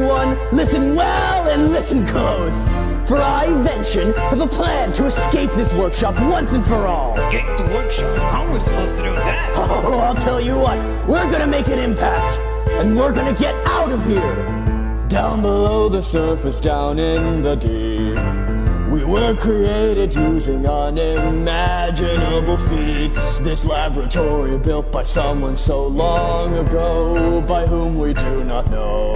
everyone, listen well and listen close. For I, Vention, have a plan to escape this workshop once and for all. Escape the workshop? How are we supposed to do that? Oh, I'll tell you what, we're gonna make an impact, and we're gonna get out of here. Down below the surface, down in the deep, we were created using unimaginable feats. This laboratory built by someone so long ago, by whom we do not know.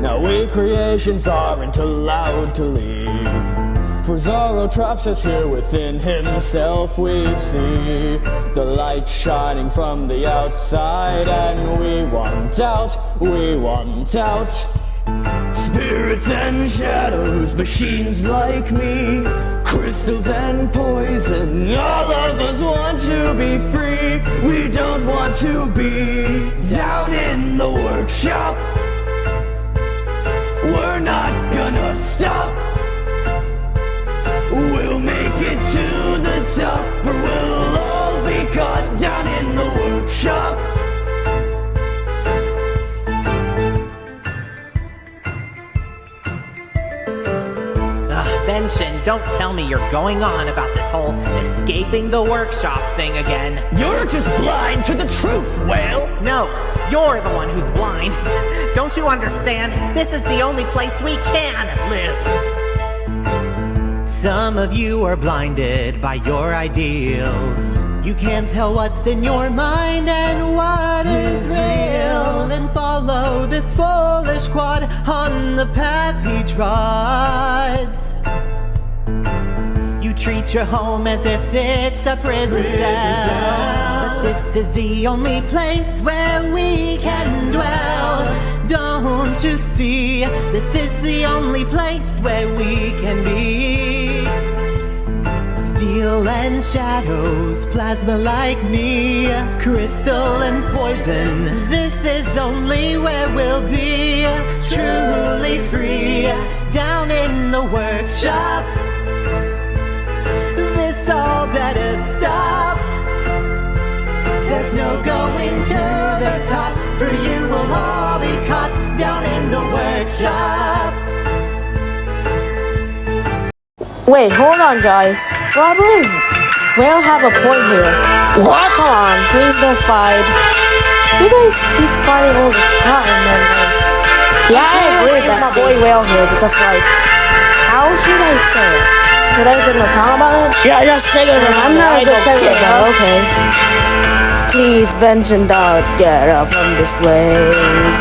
Now we creations aren't allowed to leave, for Zorro traps us here within himself. We see the light shining from the outside, and we want out, we want out. Spirits and shadows, machines like me, crystals and poison, all of us want to be free. We don't want to be down in the workshop. We're not gonna stop. We'll make it to the top, or we'll all be caught down in the workshop. Vention, don't tell me you're going on about this whole escaping the workshop thing again. You're just blind to the truth, Whale. No, you're the one who's blind. Don't you understand? This is the only place we can live. Some of you are blinded by your ideals. You can't tell what's in your mind and what is real, and follow this foolish quad on the path he treads. You treat your home as if it's a prison cell, but this is the only place where we can dwell. Don't you see? This is the only place where we can be. Steel and shadows, plasma like me, crystal and poison. This is only where we'll be truly free, down in the workshop. This all better stop. There's no going to the top, for you will all be caught down in the workshop. Wait, hold on, guys. Well, I believe Whale have a point here. What? Come on, please don't fight. You guys keep fighting all the time, and yeah, I agree with my boy Whale here, because like, how should I say it? Should I sing a song about it? Yeah, just sing it. I'm not a good singer, but okay. Please, Vention, don't get up from this place.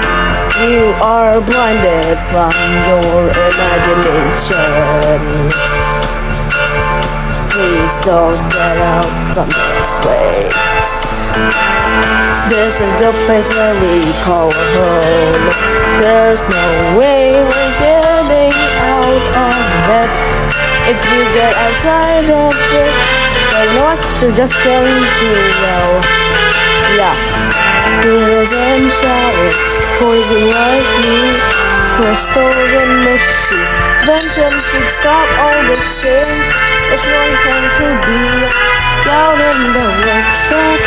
You are blinded from your imagination. Please don't get out from this place. This is the place where we call home. There's no way we're getting out of it. If you get outside of it, then you know what? You're just getting too well. Yeah. Heroes and shadows, poison like me, crystals and machine. Vention should stop all this shit. There's no time to be down in the workshop.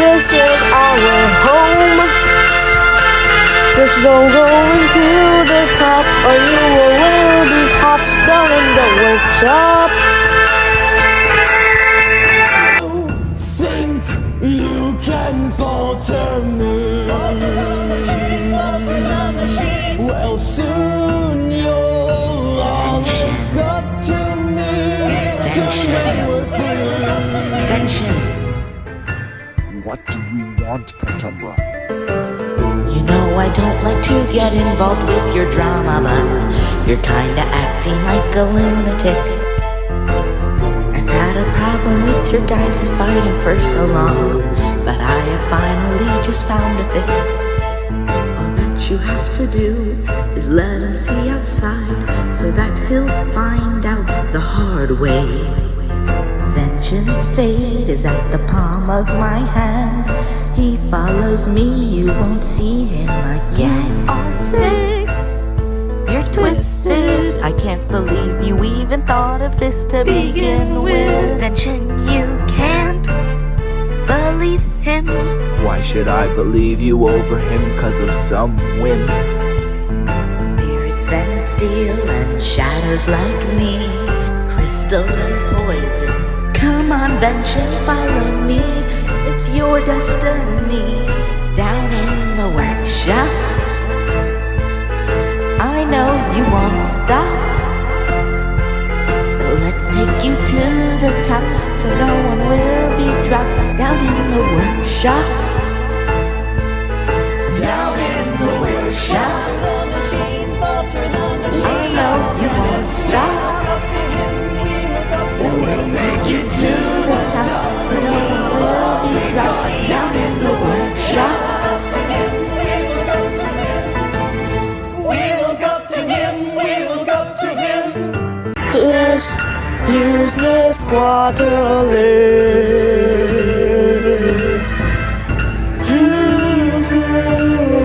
This is our home. There's no going to the top, or you will be caught down in the workshop. You can falter me. Falter the machine, falter the machine. Well, soon you'll all look up to me. Someday we're free. Vention. What do you want, Petumbra? You know I don't like to get involved with your drama, but you're kinda acting like a lunatic. I've had a problem with your guys' fighting for so long, but I have finally just found a fix. All that you have to do is let him see outside, so that he'll find out the hard way. Vention's fate is at the palm of my hand. He follows me, you won't see him again. You are sick, you're twisted. I can't believe you even thought of this to begin with. Vention, you can't believe believe him. Why should I believe you over him 'cause of some whim? Spirits then steal and shadows like me, crystal and poison. Come on, bench and follow me. It's your destiny. Down in the workshop, I know you won't stop. So let's take you to the top, so no one will be dropped. Down in the workshop, down in the workshop, I know you won't stop. So let's take you to the top, so no one will be dropped. Down in the workshop. This useless Waterloo.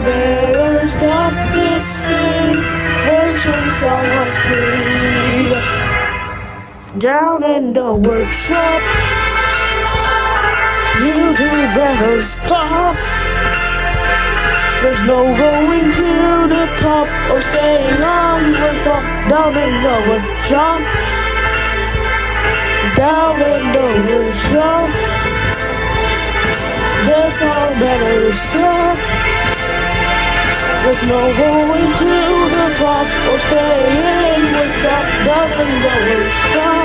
Better stop this thing. Vengeance on my queen. Down in the workshop, you two better stop. There's no going to the top or staying on the top. Down in the workshop, down in the workshop. There's all better stop. There's no going to the top or staying in the top. Down in the workshop.